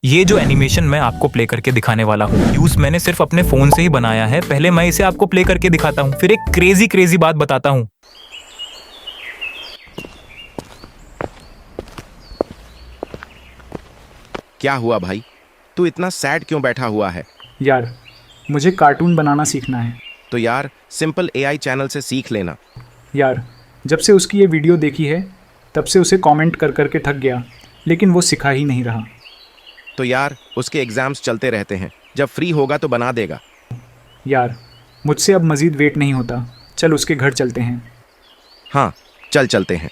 ये जो एनिमेशन मैं आपको प्ले करके दिखाने वाला हूँ यूज मैंने सिर्फ अपने फोन से ही बनाया है। पहले मैं इसे आपको प्ले करके दिखाता हूँ, फिर एक क्रेजी बात बताता हूँ। क्या हुआ भाई, तू इतना सैड क्यों बैठा हुआ है? यार, मुझे कार्टून बनाना सीखना है। तो यार सिंपल एआई चैनल से सीख लेना। यार, जब से उसकी ये वीडियो देखी है तब से उसे कमेंट कर कर के थक गया, लेकिन वो सिखा ही नहीं रहा। तो यार उसके एग्जाम्स चलते रहते हैं, जब फ्री होगा तो बना देगा। यार, मुझसे अब मज़ीद वेट नहीं होता, चल उसके घर चलते हैं। हाँ चलते हैं।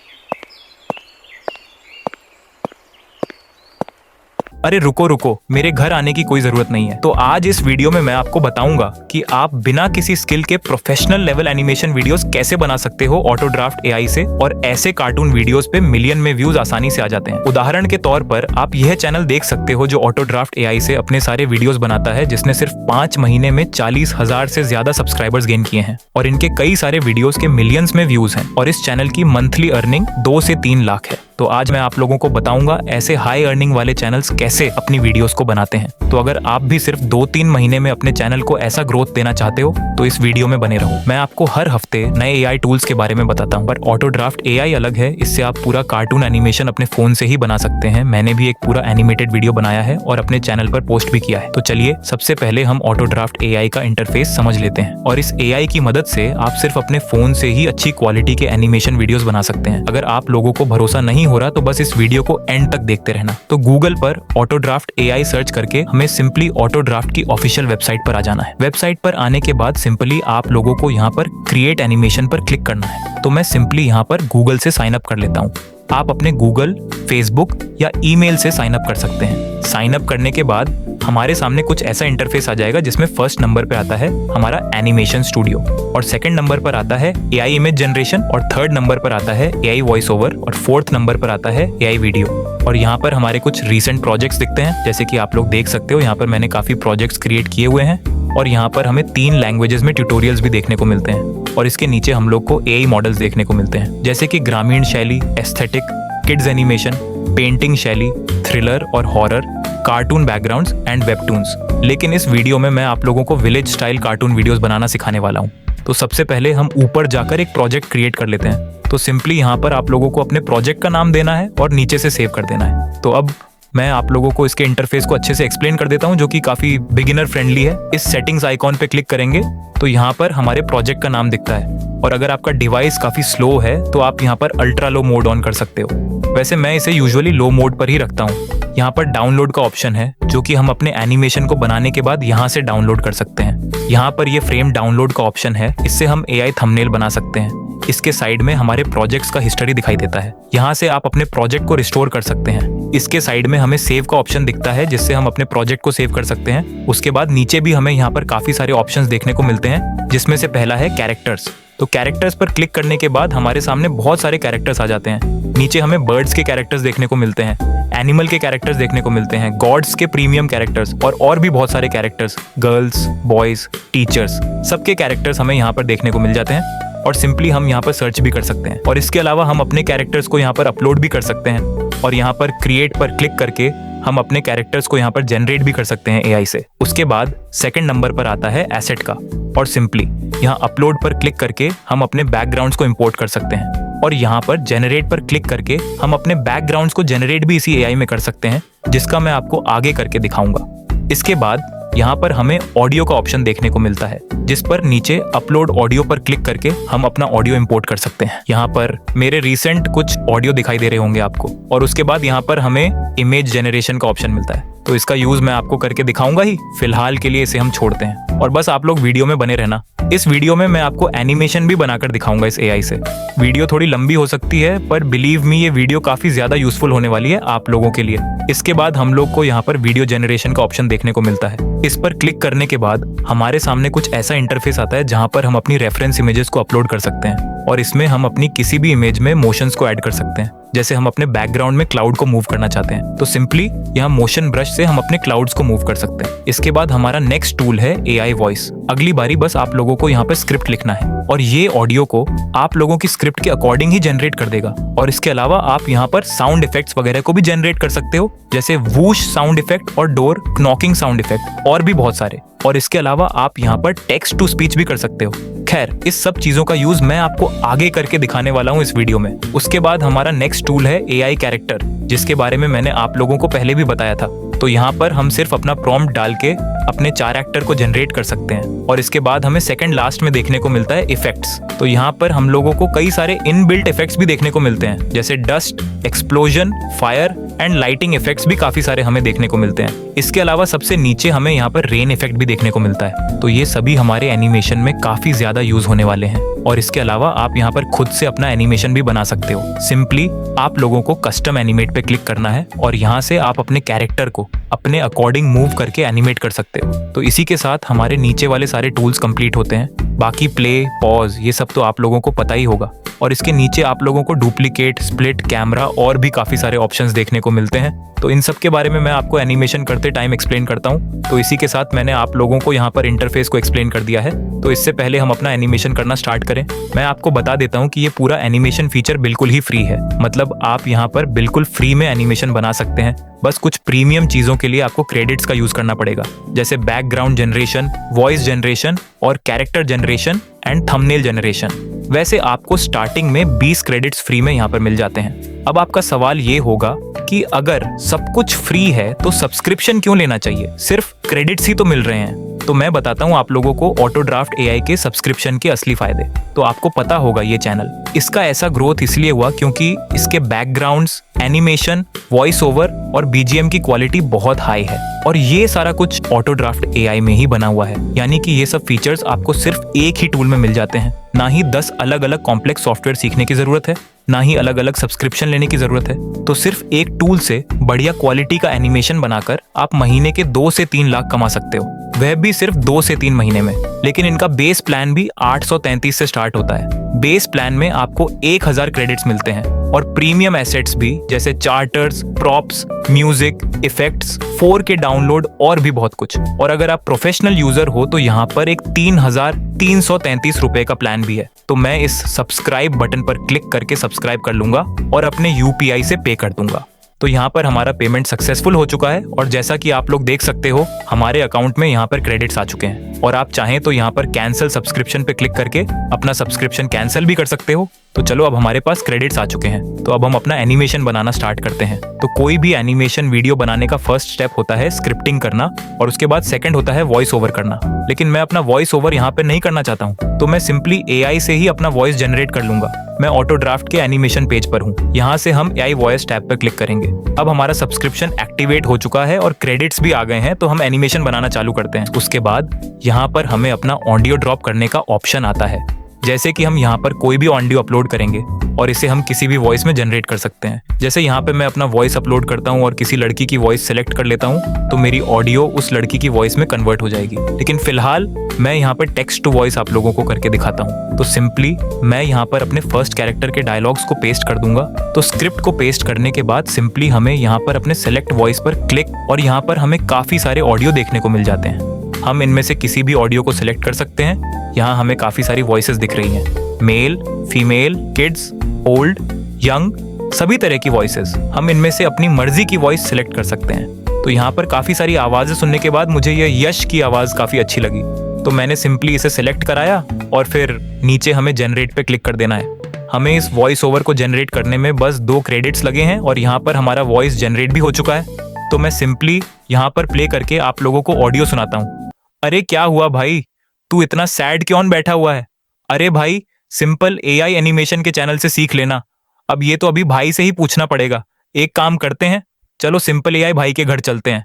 अरे रुको, मेरे घर आने की कोई जरूरत नहीं है। तो आज इस वीडियो में मैं आपको बताऊंगा कि आप बिना किसी स्किल के प्रोफेशनल लेवल एनिमेशन वीडियोस कैसे बना सकते हो ऑटो ड्राफ्ट एआई से, और ऐसे कार्टून वीडियोस पे मिलियन में व्यूज आसानी से आ जाते हैं। उदाहरण के तौर पर आप यह चैनल देख सकते हो जो ऑटो ड्राफ्ट एआई से अपने सारे वीडियोस बनाता है, जिसने सिर्फ 5 महीने में 40,000 से ज्यादा सब्सक्राइबर्स गेन किए हैं और इनके कई सारे वीडियोस के मिलियंस में व्यूज हैं और इस चैनल की मंथली अर्निंग 2 से 3 लाख है। तो आज मैं आप लोगों को बताऊंगा ऐसे हाई अर्निंग वाले चैनल्स कैसे अपनी वीडियोस को बनाते हैं। तो अगर आप भी सिर्फ 2-3 महीने में अपने चैनल को ऐसा ग्रोथ देना चाहते हो तो इस वीडियो में बने रहो। मैं आपको हर हफ्ते नए एआई टूल्स के बारे में बताता हूँ, पर ऑटो ड्राफ्ट एआई अलग है। इससे आप पूरा कार्टून एनिमेशन अपने फोन से ही बना सकते हैं। मैंने भी एक पूरा एनिमेटेड वीडियो बनाया है और अपने चैनल पर पोस्ट भी किया है। तो चलिए सबसे पहले हम ऑटो ड्राफ्ट एआई का इंटरफेस समझ लेते हैं और इस एआई की मदद से आप सिर्फ अपने फोन से ही अच्छी क्वालिटी के एनिमेशन वीडियोस बना सकते हैं। अगर आप लोगों को भरोसा नहीं हो रहा तो बस इस वीडियो को एंड तक देखते रहना। तो गूगल पर ऑटो ड्राफ्ट एआई सर्च करके हमें सिंपली ऑटो ड्राफ्ट की ऑफिशियल वेबसाइट पर आ जाना है। वेबसाइट पर आने के बाद सिंपली आप लोगों को यहाँ पर क्रिएट एनिमेशन पर क्लिक करना है। तो मैं सिंपली यहाँ पर गूगल से साइन अप कर लेता हूँ। आप अपने गूगल, फेसबुक या ईमेल से साइन अप कर सकते हैं। साइन अप करने के बाद हमारे सामने कुछ ऐसा इंटरफेस आ जाएगा जिसमें फर्स्ट नंबर पे आता है हमारा एनिमेशन स्टूडियो और सेकंड नंबर पर आता है एआई इमेज जनरेशन और थर्ड नंबर पर आता है एआई वॉइस ओवर और फोर्थ नंबर पर आता है एआई वीडियो। और यहाँ पर हमारे कुछ रीसेंट प्रोजेक्ट्स दिखते हैं, जैसे कि आप लोग देख सकते हो यहाँ पर मैंने काफी प्रोजेक्ट्स क्रिएट किए हुए हैं और यहाँ पर हमें 3 लैंग्वेजेस में ट्यूटोरियल्स भी देखने को मिलते हैं। और इसके नीचे हम लोग को एआई मॉडल्स देखने को मिलते हैं, जैसे कि ग्रामीण शैली, एस्थेटिक, किड्स एनिमेशन, पेंटिंग शैली, थ्रिलर और horror, cartoon backgrounds and webtoons. लेकिन इस वीडियो में मैं आप लोगों को विलेज स्टाइल कार्टून वीडियोस बनाना सिखाने वाला हूँ। तो सबसे पहले हम ऊपर जाकर एक प्रोजेक्ट क्रिएट कर लेते हैं। तो सिंपली यहाँ पर आप लोगों को अपने प्रोजेक्ट का नाम देना है और नीचे से सेव कर देना है। तो अब मैं आप लोगों को इसके इंटरफेस को अच्छे से एक्सप्लेन कर देता हूँ, जो कि काफी बिगिनर फ्रेंडली है। इस सेटिंग्स आइकॉन पे क्लिक करेंगे तो यहाँ पर हमारे प्रोजेक्ट का नाम दिखता है और अगर आपका डिवाइस काफी स्लो है तो आप यहाँ पर अल्ट्रा लो मोड ऑन कर सकते हो। वैसे मैं इसे यूजुअली लो मोड पर ही रखता हूँ। यहाँ पर डाउनलोड का ऑप्शन है जो कि हम अपने एनिमेशन को बनाने के बाद यहाँ से डाउनलोड कर सकते हैं। यहाँ पर ये फ्रेम डाउनलोड का ऑप्शन है, इससे हम एआई थंबनेल बना सकते हैं। इसके साइड में हमारे प्रोजेक्ट्स का हिस्ट्री दिखाई देता है, यहाँ से आप अपने प्रोजेक्ट को रिस्टोर कर सकते हैं। इसके साइड में हमें सेव का ऑप्शन दिखता है, जिससे हम अपने प्रोजेक्ट को सेव कर सकते हैं। उसके बाद नीचे भी हमें यहाँ पर काफी सारे ऑप्शंस देखने को मिलते हैं, जिसमें से पहला है कैरेक्टर्स। तो कैरेक्टर्स पर क्लिक करने के बाद हमारे सामने बहुत सारे कैरेक्टर्स आ जाते हैं। नीचे हमें बर्ड्स के कैरेक्टर्स देखने को मिलते हैं, एनिमल के कैरेक्टर्स देखने को मिलते हैं, गॉड्स के प्रीमियम कैरेक्टर्स और भी बहुत सारे कैरेक्टर्स, गर्ल्स, बॉयज, टीचर्स, सबके कैरेक्टर्स हमें यहाँ पर देखने को मिल जाते हैं और सिंपली हम यहाँ पर सर्च भी कर सकते हैं। और इसके अलावा हम अपने कैरेक्टर्स को यहाँ पर अपलोड भी कर सकते हैं और यहाँ पर क्रिएट पर क्लिक करके हम अपने कैरेक्टर्स को यहाँ पर जनरेट भी कर सकते हैं एआई से। उसके बाद सेकंड नंबर पर आता है एसेट का और सिंपली यहाँ अपलोड पर क्लिक करके हम अपने बैकग्राउंड्स को इंपोर्ट कर सकते हैं और यहाँ पर जनरेट पर क्लिक करके हम अपने बैकग्राउंड्स को जनरेट भी इसी एआई में कर सकते हैं, जिसका मैं आपको आगे करके दिखाऊंगा। इसके बाद यहाँ पर हमें ऑडियो का ऑप्शन देखने को मिलता है, जिस पर नीचे अपलोड ऑडियो पर क्लिक करके हम अपना ऑडियो इंपोर्ट कर सकते हैं। यहाँ पर मेरे रिसेंट कुछ ऑडियो दिखाई दे रहे होंगे आपको और उसके बाद यहाँ पर हमें इमेज जनरेशन का ऑप्शन मिलता है। तो इसका यूज मैं आपको करके दिखाऊंगा ही, फिलहाल के लिए इसे हम छोड़ते हैं और बस आप लोग वीडियो में बने रहना। इस वीडियो में मैं आपको एनिमेशन भी बनाकर दिखाऊंगा इस एआई से। वीडियो थोड़ी लंबी हो सकती है, पर बिलीव मी ये वीडियो काफी ज्यादा यूजफुल होने वाली है आप लोगों के लिए। इसके बाद हम लोग को यहाँ पर वीडियो जनरेशन का ऑप्शन देखने को मिलता है। इस पर क्लिक करने के बाद हमारे सामने कुछ ऐसा इंटरफेस आता है जहाँ पर हम अपनी रेफरेंस इमेजेस को अपलोड कर सकते हैं। और इसमें हम अपनी किसी भी इमेज में मोशंस को ऐड कर सकते हैं। जैसे हम अपने बैकग्राउंड में क्लाउड को मूव करना चाहते हैं तो सिंपली यहाँ मोशन ब्रश से हम अपने क्लाउड्स को मूव कर सकते हैं। इसके बाद हमारा नेक्स्ट टूल है AI वॉइस। अगली बारी बस आप लोगों को यहाँ पे स्क्रिप्ट लिखना है और ये ऑडियो को आप लोगों की स्क्रिप्ट के अकॉर्डिंग ही जनरेट कर देगा। और इसके अलावा आप यहाँ पर साउंड इफेक्ट्स वगैरह को भी जनरेट कर सकते हो, जैसे वूश साउंड इफेक्ट और डोर नॉकिंग साउंड इफेक्ट और भी बहुत सारे। और इसके अलावा आप यहाँ पर टेक्स्ट टू स्पीच भी कर सकते हो। खैर, इस सब चीजों का यूज मैं आपको आगे करके दिखाने वाला हूँ इस वीडियो में। उसके बाद हमारा नेक्स्ट टूल है AI कैरेक्टर, जिसके बारे में मैंने आप लोगों को पहले भी बताया था। तो यहाँ पर हम सिर्फ अपना प्रॉम्प्ट डाल के अपने 4 एक्टर को जनरेट कर सकते हैं। और इसके बाद हमें सेकंड लास्ट में देखने को मिलता है इफेक्ट्स। तो यहाँ पर हम लोगों को कई सारे इनबिल्ट इफेक्ट्स भी देखने को मिलते हैं, जैसे dust, explosion, fire and lighting effects भी काफी सारे हमें देखने को मिलते हैं। इसके अलावा सबसे नीचे हमें यहाँ पर रेन इफेक्ट भी देखने को मिलता है। तो ये सभी हमारे एनिमेशन में काफी ज्यादा यूज होने वाले हैं। और इसके अलावा आप यहाँ पर खुद से अपना एनिमेशन भी बना सकते हो। सिंपली आप लोगों को कस्टम एनिमेट पे क्लिक करना है और यहाँ से आप अपने कैरेक्टर को अपने अकॉर्डिंग मूव करके एनिमेट कर सकते हो। तो इसी के साथ हमारे नीचे वाले सारे टूल्स कंप्लीट होते हैं। बाकी प्ले, पॉज, ये सब तो आप लोगों को पता ही होगा। और इसके नीचे आप लोगों को डुप्लीकेट, स्प्लिट, कैमरा और भी काफी सारे ऑप्शंस देखने को मिलते हैं। तो इन सब के बारे में मैं आपको एनिमेशन करते टाइम एक्सप्लेन करता हूँ। तो इसी के साथ मैंने आप लोगों को यहाँ पर इंटरफेस को एक्सप्लेन कर दिया है। तो इससे पहले हम अपना एनिमेशन करना स्टार्ट करें, मैं आपको बता देता हूँ कि ये पूरा एनिमेशन फीचर बिल्कुल ही फ्री है। मतलब आप यहाँ पर बिल्कुल फ्री में एनिमेशन बना सकते हैं। बस कुछ प्रीमियम चीजों के लिए आपको क्रेडिट्स का यूज करना पड़ेगा, जैसे बैकग्राउंड जनरेशन, वॉइस जनरेशन और character generation and thumbnail generation. वैसे आपको स्टार्टिंग में 20 क्रेडिट्स फ्री में यहाँ पर मिल जाते हैं। अब आपका सवाल ये होगा कि अगर सब कुछ फ्री है तो सब्सक्रिप्शन क्यों लेना चाहिए, सिर्फ क्रेडिट्स ही तो मिल रहे हैं। तो मैं बताता हूँ आप लोगों को ऑटोड्राफ्ट AI के सब्सक्रिप्शन के असली फायदे। तो आपको पता होगा ये चैनल, इसका ऐसा ग्रोथ इसलिए हुआ क्योंकि इसके बैकग्राउंड्स, एनिमेशन, वॉइस ओवर और BGM की क्वालिटी बहुत हाई है। और ये सारा कुछ ऑटोड्राफ्ट AI में ही बना हुआ है, यानी कि ये सब फीचर्स आपको सिर्फ एक ही टूल में मिल जाते हैं। ना ही 10 अलग अलग कॉम्प्लेक्स सॉफ्टवेयर सीखने की जरूरत है, ना ही अलग अलग सब्सक्रिप्शन लेने की जरूरत है। तो सिर्फ एक टूल से बढ़िया क्वालिटी का एनिमेशन बनाकर आप महीने के 2 से 3 लाख कमा सकते हो, वह भी सिर्फ 2 से 3 महीने में। लेकिन इनका बेस प्लान भी 833 से स्टार्ट होता है। बेस प्लान में आपको 1000 क्रेडिट्स मिलते हैं और प्रीमियम एसेट्स भी, जैसे charters, props, music, effects, 4K download और भी बहुत कुछ। और अगर आप प्रोफेशनल यूजर हो तो यहाँ पर एक 3333 रुपए का प्लान भी है। तो मैं इस सब्सक्राइब बटन पर क्लिक करके सब्सक्राइब कर लूंगा और अपने UPI से पे कर दूंगा। तो यहाँ पर हमारा पेमेंट सक्सेसफुल हो चुका है और जैसा कि आप लोग देख सकते हो हमारे अकाउंट में यहाँ पर क्रेडिट्स आ चुके हैं। और आप चाहें तो यहाँ पर कैंसिल सब्सक्रिप्शन पे क्लिक करके अपना सब्सक्रिप्शन कैंसिल भी कर सकते हो। तो चलो, अब हमारे पास क्रेडिट्स आ चुके हैं, तो अब हम अपना एनिमेशन बनाना स्टार्ट करते हैं। तो कोई भी एनिमेशन वीडियो बनाने का फर्स्ट स्टेप होता है स्क्रिप्टिंग करना और उसके बाद सेकंड होता है वॉइस ओवर करना। लेकिन मैं अपना वॉइस ओवर यहाँ पे नहीं करना चाहता हूँ, तो मैं सिंपली AI से ही अपना वॉइस जनरेट कर लूंगा। मैं ऑटोड्राफ्ट के एनिमेशन पेज पर हूँ। यहाँ से हम AI वॉइस टैब पर क्लिक करेंगे। अब हमारा सब्सक्रिप्शन एक्टिवेट हो चुका है और क्रेडिट्स भी आ गए हैं, तो हम एनिमेशन बनाना चालू करते हैं। उसके बाद यहाँ पर हमें अपना ऑडियो ड्रॉप करने का ऑप्शन आता है। जैसे कि हम यहाँ पर कोई भी ऑडियो अपलोड करेंगे और इसे हम किसी भी वॉइस में जनरेट कर सकते हैं। जैसे यहाँ पे मैं अपना वॉइस अपलोड करता हूँ और किसी लड़की की वॉइस सेलेक्ट कर लेता हूँ, तो मेरी ऑडियो उस लड़की की वॉइस में कन्वर्ट हो जाएगी। लेकिन फिलहाल मैं यहाँ पर टेक्स्ट टू वॉइस आप लोगों को करके दिखाता हूँ। तो सिंपली मैं यहाँ पर अपने फर्स्ट कैरेक्टर के डायलॉग्स को पेस्ट कर दूंगा। तो स्क्रिप्ट को पेस्ट करने के बाद सिंपली हमें यहाँ पर अपने सेलेक्ट वॉइस पर क्लिक और यहाँ पर हमें काफी सारे ऑडियो देखने को मिल जाते हैं। हम इनमें से किसी भी ऑडियो को सिलेक्ट कर सकते हैं। यहाँ हमें काफी सारी वॉइसेस दिख रही हैं, male, female, kids, old, young, सभी तरह की वॉइसेस। हम इनमें से अपनी मर्जी की वॉइस सिलेक्ट कर सकते हैं। तो यहाँ पर काफी सारी आवाजें सुनने के बाद मुझे ये यश की आवाज काफी अच्छी लगी, तो मैंने सिंपली इसे सिलेक्ट कराया और फिर नीचे हमें जनरेट पे क्लिक कर देना है। हमें इस वॉइस ओवर को जनरेट करने में बस 2 क्रेडिट्स लगे हैं और यहाँ पर हमारा वॉइस जनरेट भी हो चुका है। तो मैं सिंपली यहाँ पर प्ले करके आप लोगों को ऑडियो सुनाता हूँ। अरे क्या हुआ भाई, तू इतना सैड क्यों बैठा हुआ है? अरे भाई, सिंपल AI एनिमेशन के चैनल से सीख लेना। अब ये तो अभी भाई से ही पूछना पड़ेगा। एक काम करते हैं, चलो सिंपल AI भाई के घर चलते हैं।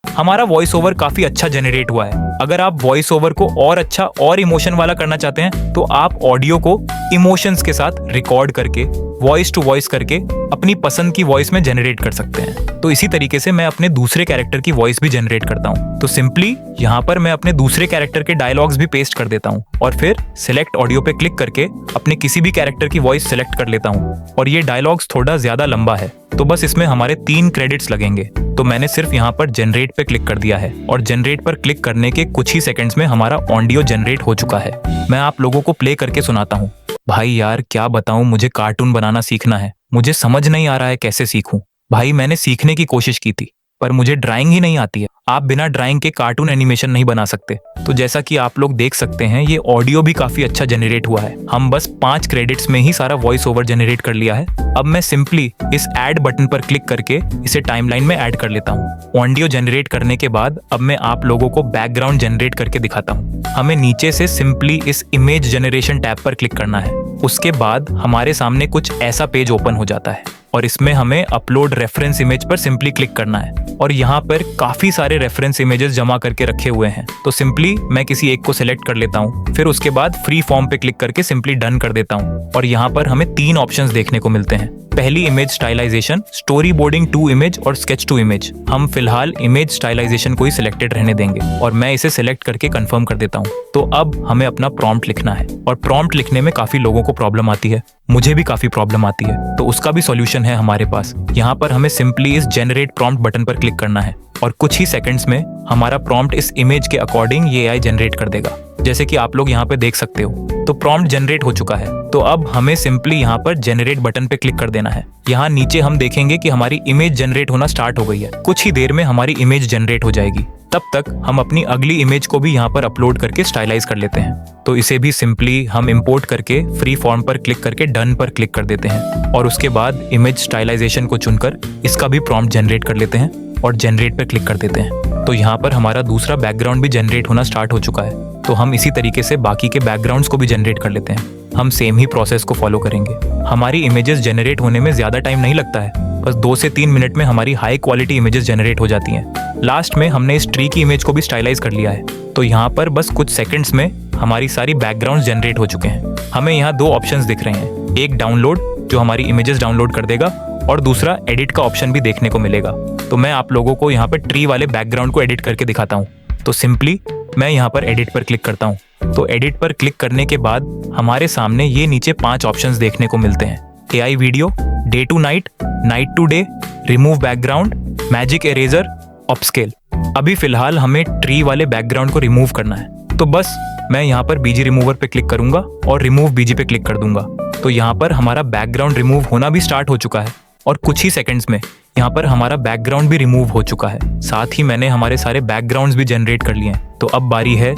हमारा वॉइस ओवर काफी अच्छा जनरेट हुआ है। अगर आप वॉइस ओवर को और अच्छा और इमोशन वाला करना चाहते हैं तो आप ऑडियो को इमोशंस के साथ रिकॉर्ड करके वॉइस टू वॉइस करके अपनी पसंद की वॉइस में जनरेट कर सकते हैं। तो इसी तरीके से मैं अपने दूसरे कैरेक्टर की वॉइस भी जनरेट करता हूँ। तो सिंपली यहाँ पर मैं अपने दूसरे कैरेक्टर के डायलॉग्स भी पेस्ट कर देता हूँ और फिर सिलेक्ट ऑडियो पे क्लिक करके अपने किसी भी कैरेक्टर की वॉइस सिलेक्ट कर लेता हूँ। और ये डायलॉग्स थोड़ा ज्यादा लंबा है तो बस इसमें हमारे 3 क्रेडिट्स लगेंगे। तो मैंने सिर्फ यहाँ पर जनरेट पे क्लिक कर दिया है और जनरेट पर क्लिक करने के कुछ ही सेकंड्स में हमारा ऑडियो जनरेट हो चुका है। मैं आप लोगों को प्ले करके सुनाता हूँ। भाई यार क्या बताऊं, मुझे कार्टून बनाना सीखना है, मुझे समझ नहीं आ रहा है कैसे सीखूं। भाई मैंने सीखने की कोशिश की थी पर मुझे ड्राइंग ही नहीं आती है। आप बिना ड्राइंग के कार्टून एनिमेशन नहीं बना सकते। तो जैसा कि आप लोग देख सकते हैं ये ऑडियो भी काफी अच्छा जनरेट हुआ है। हम बस 5 क्रेडिट्स में ही सारा वॉइस ओवर जनरेट कर लिया है। अब मैं सिंपली इस ऐड बटन पर क्लिक करके इसे टाइमलाइन में ऐड कर लेता हूँ। ऑडियो जनरेट करने के बाद अब मैं आप लोगों को बैकग्राउंड जनरेट करके दिखाता हूँ। हमें नीचे से सिंपली इस इमेज जनरेशन टैब पर क्लिक करना है। उसके बाद हमारे सामने कुछ ऐसा पेज ओपन हो जाता है और इसमें हमें अपलोड रेफरेंस इमेज पर सिंपली क्लिक करना है। और यहाँ पर काफी सारे रेफरेंस इमेजेस जमा करके रखे हुए हैं। तो सिंपली मैं किसी एक को सिलेक्ट कर लेता हूँ, फिर उसके बाद फ्री फॉर्म पे क्लिक करके सिंपली डन कर देता हूँ। और यहाँ पर हमें 3 ऑप्शंस देखने को मिलते हैं। पहली image stylisation, storyboarding to image और स्केच टू इमेज। हम फिलहाल इमेज स्टाइलाइजेशन को ही सिलेक्टेड रहने देंगे और मैं इसे सिलेक्ट करके कंफर्म कर देता हूँ। तो अब हमें अपना प्रॉम्प्ट लिखना है और प्रॉम्प्ट लिखने में काफी लोगों को प्रॉब्लम आती है, मुझे भी काफी प्रॉब्लम आती है। तो उसका भी सॉल्यूशन है हमारे पास। यहाँ पर हमें सिंपली इस जनरेट प्रॉम्प्ट बटन पर क्लिक करना है और कुछ ही सेकंड्स में हमारा प्रॉम्प्ट इस इमेज के अकॉर्डिंग ये AI जनरेट कर देगा, जैसे कि आप लोग यहाँ पे देख सकते हो। तो प्रॉम्प्ट जनरेट हो चुका है। तो अब हमें सिंपली यहाँ पर जनरेट बटन पे क्लिक कर देना है। यहाँ नीचे हम देखेंगे कि हमारी इमेज जनरेट होना स्टार्ट हो गई है। कुछ ही देर में हमारी इमेज जनरेट हो जाएगी। तब तक हम अपनी अगली इमेज को भी यहाँ पर अपलोड करके स्टाइलाइज कर लेते हैं। तो इसे भी सिंपली हम इंपोर्ट करके फ्री फॉर्म पर क्लिक करके डन पर क्लिक कर देते हैं और उसके बाद इमेज स्टाइलाइजेशन को चुनकर इसका भी प्रॉम्प्ट जनरेट कर लेते हैं और जनरेट पर क्लिक कर देते हैं। तो यहाँ पर हमारा दूसरा बैकग्राउंड भी जनरेट होना स्टार्ट हो चुका है। तो हम इसी तरीके से बाकी के बैकग्राउंड्स को भी जनरेट कर लेते हैं। हम सेम ही प्रोसेस को फॉलो करेंगे। हमारी इमेजेस जनरेट होने में ज्यादा टाइम नहीं लगता है, बस 2 से 3 मिनट में हमारी हाई क्वालिटी इमेजेस जनरेट हो जाती हैं। लास्ट में हमने इस ट्री की इमेज को भी स्टाइलाइज कर लिया है। तो यहाँ पर बस कुछ सेकंड्स में हमारी सारी बैकग्राउंड्स जनरेट हो चुके हैं। हमें यहाँ 2 ऑप्शंस दिख रहे हैं, एक डाउनलोड जो हमारी इमेजेस डाउनलोड कर देगा और दूसरा एडिट का ऑप्शन भी देखने को मिलेगा। तो मैं आप लोगों को यहाँ पर ट्री वाले बैकग्राउंड को एडिट करके दिखाता हूँ। तो सिंपली मैं यहाँ पर एडिट पर क्लिक करता हूँ। तो एडिट पर क्लिक करने के बाद हमारे सामने ये नीचे 5 ऑप्शंस देखने को मिलते हैं। AI video, day to night, night to day, remove background, magic eraser, upscale. अभी फिलहाल हमें ट्री वाले बैकग्राउंड को रिमूव करना है। तो बस मैं यहाँ पर बीजी रिमूवर पे क्लिक करूंगा और रिमूव बीजी पे क्लिक कर दूंगा। तो यहाँ पर हमारा बैकग्राउंड रिमूव होना भी स्टार्ट हो चुका है और कुछ ही सेकंड्स में यहाँ पर हमारा बैकग्राउंड भी रिमूव हो चुका है। साथ ही मैंने हमारे सारे बैकग्राउंड्स भी जनरेट कर लिए हैं। तो अब बारी है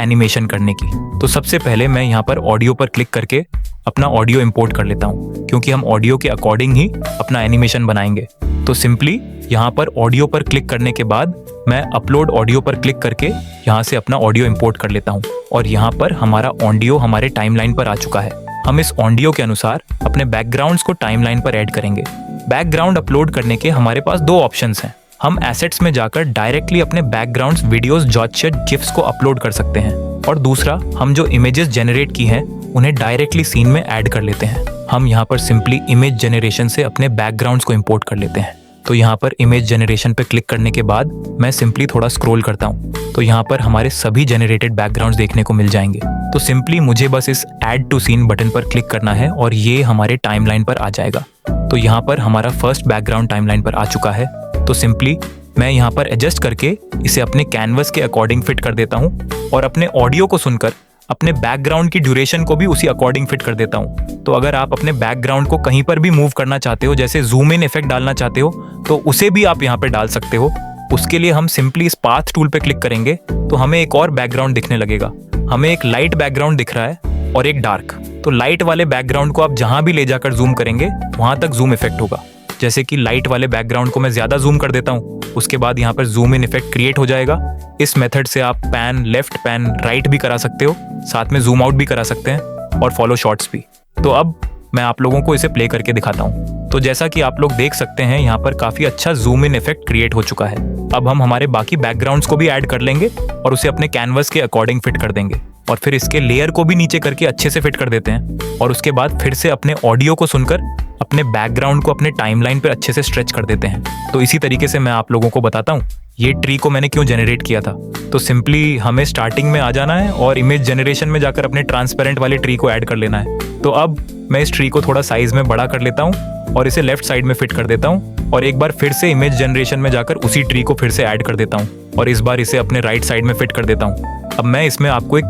एनिमेशन करने की। तो सबसे पहले मैं यहाँ पर ऑडियो पर क्लिक करके अपना ऑडियो इंपोर्ट कर लेता हूँ, क्योंकि हम ऑडियो के अकॉर्डिंग ही अपना एनिमेशन बनाएंगे। तो सिंपली यहाँ पर ऑडियो पर क्लिक करने के बाद मैं अपलोड ऑडियो पर क्लिक करके यहाँ से अपना ऑडियो इंपोर्ट कर लेता हूँ और यहाँ पर हमारा ऑडियो हमारे टाइमलाइन पर आ चुका है। हम इस ऑडियो के अनुसार अपने बैकग्राउंड्स को टाइमलाइन पर ऐड करेंगे। बैकग्राउंड अपलोड करने के हमारे पास 2 ऑप्शंस हैं। हम एसेट्स में जाकर डायरेक्टली अपने बैकग्राउंड्स, वीडियोस, जॉर्जेट, गिफ्स को अपलोड कर सकते हैं और दूसरा हम जो इमेजेस जनरेट की हैं उन्हें डायरेक्टली सीन में ऐड कर लेते हैं। हम यहाँ पर सिंपली इमेज जनरेशन से अपने बैकग्राउंड्स को इंपोर्ट कर लेते हैं। तो यहाँ पर इमेज जनरेशन पे क्लिक करने के बाद मैं सिंपली थोड़ा स्क्रॉल करता हूँ तो यहाँ पर हमारे सभी जनरेटेड बैकग्राउंड्स देखने को मिल जाएंगे। तो सिंपली मुझे बस इस ऐड टू सीन बटन पर क्लिक करना है और ये हमारे टाइमलाइन पर आ जाएगा। तो यहाँ पर हमारा फर्स्ट बैकग्राउंड टाइमलाइन पर आ चुका है। तो सिंपली मैं यहाँ पर एडजस्ट करके इसे अपने कैनवस के अकॉर्डिंग फिट कर देता हूँ और अपने ऑडियो को सुनकर अपने बैकग्राउंड की ड्यूरेशन को भी उसी अकॉर्डिंग फिट कर देता हूँ। तो अगर आप अपने बैकग्राउंड को कहीं पर भी मूव करना चाहते हो, जैसे जूम इन इफेक्ट डालना चाहते हो, तो उसे भी आप यहाँ पे डाल सकते हो। उसके लिए हम सिंपली इस पाथ टूल पे क्लिक करेंगे तो हमें एक और बैकग्राउंड दिखने लगेगा। हमें एक लाइट बैकग्राउंड दिख रहा है और एक डार्क। तो लाइट वाले बैकग्राउंड को आप जहां भी ले जाकर जूम करेंगे वहां तक जूम इफेक्ट होगा। जैसे कि लाइट वाले बैकग्राउंड को मैं ज्यादा जूम कर देता हूँ, उसके बाद यहाँ पर जूम इन इफेक्ट क्रिएट हो जाएगा। इस मेथड से आप पैन लेफ्ट, पैन राइट भी करा सकते हो, साथ में जूम आउट भी करा सकते हैं और फॉलो शॉट्स भी। तो अब मैं आप लोगों को इसे प्ले करके दिखाता हूँ। तो जैसा कि आप लोग देख सकते हैं यहाँ पर काफी अच्छा जूम इन इफेक्ट क्रिएट हो चुका है। अब हम हमारे बाकी बैकग्राउंड्स को भी ऐड कर लेंगे और उसे अपने कैनवस के अकॉर्डिंग फिट कर देंगे। और फिर इसके लेयर को भी नीचे करके अच्छे से फिट कर देते हैं और उसके बाद फिर से अपने ऑडियो को सुनकर अपने बैकग्राउंड को अपने टाइमलाइन पर अच्छे से स्ट्रेच कर देते हैं। तो इसी तरीके से मैं आप लोगों को बताता हूँ ये ट्री को मैंने क्यों जनरेट किया था। तो सिंपली हमें स्टार्टिंग में आ जाना है और इमेज जनरेशन में जाकर अपने ट्रांसपेरेंट वाले ट्री को ऐड कर लेना है। तो अब मैं इस ट्री को थोड़ा साइज में बड़ा कर लेता हूँ और इसे लेफ्ट साइड में फिट कर देता हूँ और एक बार फिर से इमेज जनरेशन में जाकर उसी ट्री को फिर से ऐड कर देता हूँ और इस बार इसे अपने राइट साइड में फिट कर देता हूँ। अब मैं इसमें आपको एक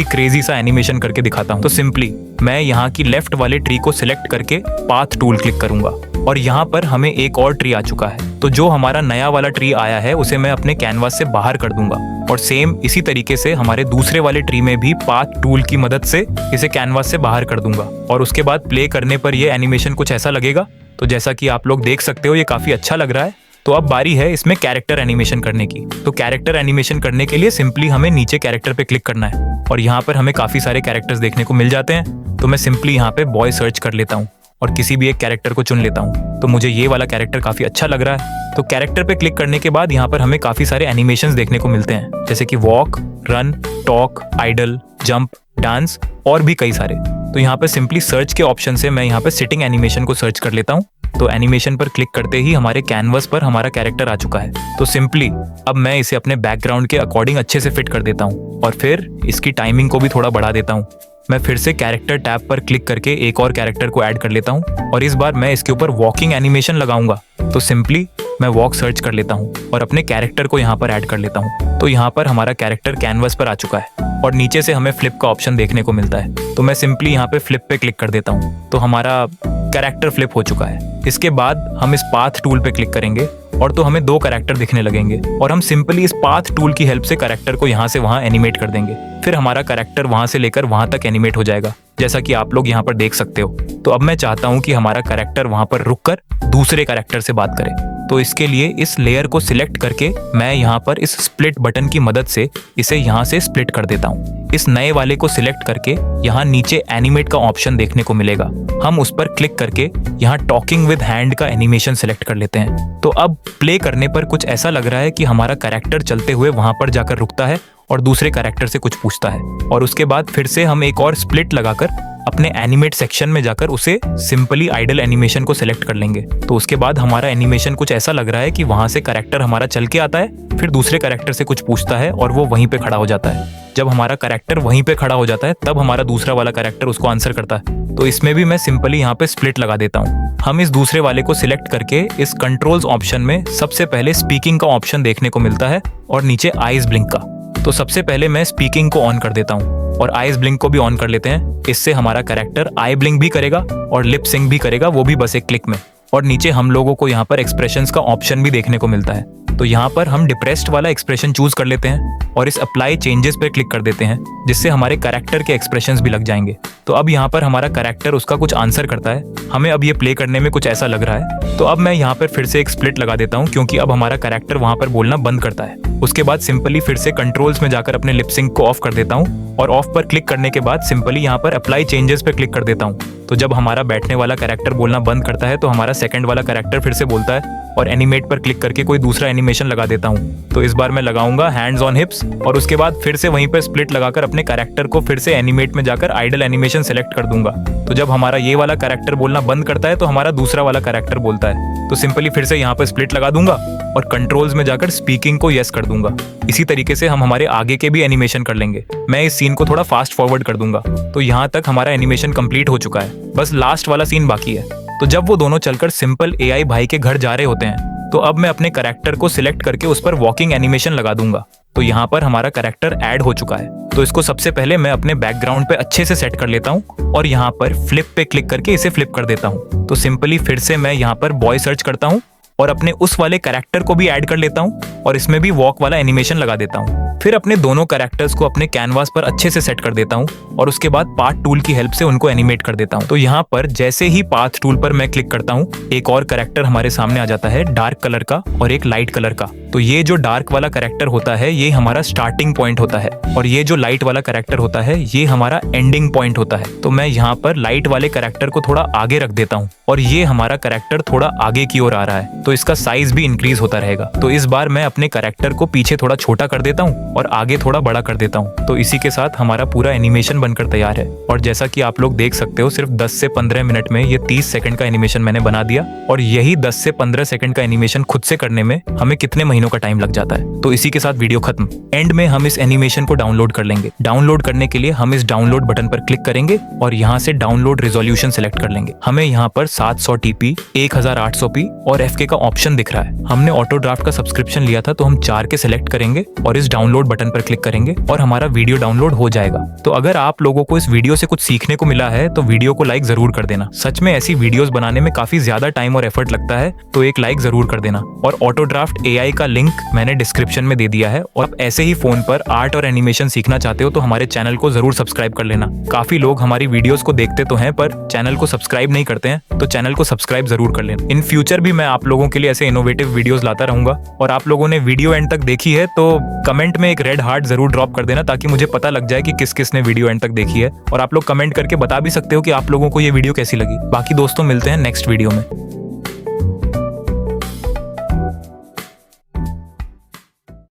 क्रेजी सा एनिमेशन करके दिखाता हूँ। तो सिंपली मैं यहाँ की लेफ्ट वाले ट्री को सिलेक्ट करके पाथ टूल क्लिक करूंगा और यहाँ पर हमें एक और ट्री आ चुका है। तो जो हमारा नया वाला ट्री आया है उसे मैं अपने कैनवास से बाहर कर दूंगा और सेम इसी तरीके से हमारे दूसरे वाले ट्री में भी पाथ टूल की मदद से इसे कैनवास से बाहर कर दूंगा और उसके बाद प्ले करने पर ये एनिमेशन कुछ ऐसा लगेगा। तो जैसा कि आप लोग देख सकते हो ये काफी अच्छा लग रहा है। तो अब बारी है इसमें कैरेक्टर एनिमेशन करने की। तो कैरेक्टर एनिमेशन करने के लिए सिंपली हमें नीचे कैरेक्टर पे क्लिक करना है और यहाँ पर हमें काफी सारे कैरेक्टर्स देखने को मिल जाते हैं। तो मैं सिंपली यहाँ पे बॉय सर्च कर लेता हूँ और किसी भी एक कैरेक्टर को चुन लेता हूँ। तो मुझे ये वाला कैरेक्टर काफी अच्छा लग रहा है। तो कैरेक्टर पे क्लिक करने के बाद यहाँ पर हमें काफी सारे एनिमेशंस देखने को मिलते हैं जैसे कि walk, run, talk, idle, jump, dance और भी कई सारे। तो यहाँ पे सिंपली सर्च के ऑप्शन से मैं यहाँ पे सिटिंग एनिमेशन को सर्च कर लेता हूँ। तो एनिमेशन पर क्लिक करते ही हमारे कैनवस पर हमारा कैरेक्टर आ चुका है। तो सिंपली अब मैं इसे अपने बैकग्राउंड के अकॉर्डिंग अच्छे से फिट कर देता हूँ और फिर इसकी टाइमिंग को भी थोड़ा बढ़ा देता हूँ। मैं फिर से कैरेक्टर टैब पर क्लिक करके एक और कैरेक्टर को ऐड कर लेता हूँ और इस बार मैं इसके ऊपर वॉकिंग एनिमेशन लगाऊंगा। तो सिंपली मैं वॉक सर्च कर लेता हूँ और अपने कैरेक्टर को यहाँ पर ऐड कर लेता हूँ। तो यहाँ पर हमारा कैरेक्टर कैनवस पर आ चुका है और नीचे से हमें फ्लिप का ऑप्शन देखने को मिलता है। तो मैं सिंपली यहाँ पे फ्लिप पे क्लिक कर देता हूँ। तो हमारा कैरेक्टर फ्लिप हो चुका है। इसके बाद हम इस पाथ टूल पे क्लिक करेंगे और तो हमें दो कैरेक्टर दिखने लगेंगे और हम सिंपली इस पाथ टूल की हेल्प से कैरेक्टर को यहाँ से वहाँ एनिमेट कर देंगे। फिर हमारा कैरेक्टर वहाँ से लेकर वहाँ तक एनिमेट हो जाएगा जैसा कि आप लोग यहाँ पर देख सकते हो। तो अब मैं चाहता हूँ कि हमारा कैरेक्टर वहाँ पर रुककर दूसरे कैरेक्टर से बात करे। तो इसके लिए इस लेयर को सिलेक्ट करके मैं यहाँ पर इस स्प्लिट बटन की मदद से इसे यहाँ से स्प्लिट कर देता हूँ। इस नए वाले को सिलेक्ट करके यहाँ नीचे एनिमेट का ऑप्शन देखने को मिलेगा। हम उस पर क्लिक करके यहाँ टॉकिंग विद हैंड का एनिमेशन सिलेक्ट कर लेते हैं। तो अब प्ले करने पर कुछ ऐसा लग रहा है कि हमारा कैरेक्टर चलते हुए वहां पर जाकर रुकता है और दूसरे कैरेक्टर से कुछ पूछता है और उसके बाद फिर से हम एक और स्प्लिट लगाकर अपने एनिमेट सेक्शन में जाकर उसे सिंपली आइडल एनिमेशन को सिलेक्ट कर लेंगे। तो उसके बाद हमारा एनिमेशन कुछ ऐसा लग रहा है कि वहां से कैरेक्टर हमारा चल के आता है, फिर दूसरे कैरेक्टर से कुछ पूछता है और वो वहीं पे खड़ा हो जाता है। जब हमारा कैरेक्टर वहीं पे खड़ा हो जाता है तब हमारा दूसरा वाला कैरेक्टर उसको आंसर करता है। तो इसमें भी मैं सिंपली यहाँ पे स्प्लिट लगा देता हूँ। हम इस दूसरे वाले को सिलेक्ट करके इस कंट्रोल्स ऑप्शन में सबसे पहले स्पीकिंग का ऑप्शन देखने को मिलता है और नीचे आईज ब्लिंक का। तो सबसे पहले मैं स्पीकिंग को ऑन कर देता हूँ और आईज ब्लिंक को भी ऑन कर लेते हैं। इससे हमारा कैरेक्टर आई ब्लिंक भी करेगा और लिप सिंक भी करेगा, वो भी बस एक क्लिक में। और नीचे हम लोगों को यहाँ पर एक्सप्रेशंस का ऑप्शन भी देखने को मिलता है। तो यहाँ पर हम डिप्रेस्ड वाला एक्सप्रेशन चूज कर लेते हैं और इस अप्लाई चेंजेस पे क्लिक कर देते हैं जिससे हमारे कैरेक्टर के एक्सप्रेशंस भी लग जाएंगे। तो अब यहाँ पर हमारा कैरेक्टर उसका कुछ आंसर करता है। हमें अब ये प्ले करने में कुछ ऐसा लग रहा है। तो अब मैं यहाँ पर फिर से एक स्प्लिट लगा देता हूँ क्योंकि अब हमारा कैरेक्टर वहाँ पर बोलना बंद करता है। उसके बाद सिंपली फिर से कंट्रोल्स में जाकर अपने लिप सिंक को ऑफ कर देता हूँ और ऑफ पर क्लिक करने के बाद सिंपली यहाँ पर अप्लाई चेंजेस पे क्लिक कर देता हूँ। तो जब हमारा बैठने वाला कैरेक्टर बोलना बंद करता है तो हमारा सेकंड वाला कैरेक्टर फिर से बोलता है और एनिमेट पर क्लिक करके कोई दूसरा एनिमेशन लगा देता हूँ। तो इस बार मैं लगाऊंगा हैंड्स ऑन हिप्स और उसके बाद फिर से वहीं पर स्प्लिट लगाकर अपने कैरेक्टर को फिर से एनिमेट में जाकर आइडल एनिमेशन सेलेक्ट कर दूंगा। तो जब हमारा ये वाला कैरेक्टर बोलना बंद करता है तो हमारा दूसरा वाला कैरेक्टर बोलता है। तो सिंपली फिर से यहाँ पर स्प्लिट लगा दूंगा और कंट्रोल्स में जाकर स्पीकिंग को यस कर दूंगा। इसी तरीके से हम हमारे आगे के भी एनिमेशन कर लेंगे। मैं इस सीन को थोड़ा फास्ट फॉरवर्ड कर दूंगा। तो यहाँ तक हमारा एनिमेशन कंप्लीट हो चुका है, बस लास्ट वाला सीन बाकी है। तो जब वो दोनों चलकर सिंपल एआई भाई के घर जा रहे होते हैं तो अब मैं अपने कैरेक्टर को सिलेक्ट करके उस पर वॉकिंग एनिमेशन लगा दूंगा। तो यहाँ पर हमारा कैरेक्टर ऐड हो चुका है। तो इसको सबसे पहले मैं अपने बैकग्राउंड पे अच्छे से सेट कर लेता हूँ और यहाँ पर फ्लिप पे क्लिक करके इसे फ्लिप कर देता हूँ। तो सिंपली फिर से मैं यहाँ पर बॉय सर्च करता हूँ और अपने उस वाले कैरेक्टर को भी ऐड कर लेता हूँ और इसमें भी वॉक वाला एनिमेशन लगा देता हूँ। फिर अपने दोनों कैरेक्टर्स को अपने कैनवास पर अच्छे से सेट कर देता हूँ और उसके बाद पाथ टूल की हेल्प से उनको एनिमेट कर देता हूँ। तो यहाँ पर जैसे ही पाथ टूल पर मैं क्लिक करता हूँ एक और कैरेक्टर हमारे सामने आ जाता है, डार्क कलर का और एक लाइट कलर का। तो ये जो डार्क वाला कैरेक्टर होता है ये हमारा स्टार्टिंग पॉइंट होता है और ये जो लाइट वाला कैरेक्टर होता है ये हमारा एंडिंग पॉइंट होता है। तो मैं यहाँ पर लाइट वाले कैरेक्टर को थोड़ा आगे रख देता हूँ और ये हमारा कैरेक्टर थोड़ा आगे की ओर आ रहा है, तो इसका साइज भी इंक्रीज होता रहेगा। तो इस बार मैं अपने कैरेक्टर को पीछे थोड़ा छोटा कर देता हूँ और आगे थोड़ा बड़ा कर देता हूँ। तो इसी के साथ हमारा पूरा एनिमेशन बनकर तैयार है। और जैसा कि आप लोग देख सकते हो सिर्फ 10 से 15 मिनट में ये 30 सेकंड का एनिमेशन मैंने बना दिया। और यही 10 से 15 सेकंड का एनिमेशन खुद से करने में हमें कितने महीनों का टाइम लग जाता है। तो इसी के साथ वीडियो खत्म। एंड में हम इस एनिमेशन को डाउनलोड कर लेंगे। डाउनलोड करने के लिए हम इस डाउनलोड बटन पर क्लिक करेंगे और यहाँ से डाउनलोड रेजोल्यूशन सेलेक्ट कर लेंगे। हमें यहाँ पर 700 TP 1800p और FK का ऑप्शन दिख रहा है। हमने ऑटो ड्राफ्ट का सब्सक्रिप्शन लिया था तो हम 4 के सिलेक्ट करेंगे और इस डाउनलोड बटन पर क्लिक करेंगे और हमारा वीडियो डाउनलोड हो जाएगा। तो अगर आप लोगों को इस वीडियो से कुछ सीखने को मिला है तो वीडियो को लाइक जरूर कर देना। सच में ऐसी वीडियोस बनाने में काफी ज्यादा टाइम और एफर्ट लगता है, तो एक लाइक जरूर कर देना। और ऑटो ड्राफ्ट AI का लिंक मैंने डिस्क्रिप्शन में दे दिया है। और आप ऐसे ही फोन पर आर्ट और एनिमेशन सीखना चाहते हो तो हमारे चैनल को जरूर सब्सक्राइब कर लेना। काफी लोग हमारी वीडियोस को देखते तो हैं पर चैनल को सब्सक्राइब नहीं करते हैं, तो चैनल को सब्सक्राइब जरूर कर लेना। इन फ्यूचर भी मैं आप लोगों के लिए ऐसे इनोवेटिव वीडियोस लाता रहूंगा। और आप लोगों ने वीडियो एंड तक देखी है तो कमेंट में एक रेड हार्ट जरूर ड्रॉप कर देना ताकि मुझे पता लग जाए कि किस किस ने वीडियो एंड तक देखी है। और आप लोग कमेंट करके बता भी सकते हो कि आप लोगों को ये वीडियो कैसी लगी। बाकी दोस्तों मिलते हैं नेक्स्ट वीडियो में।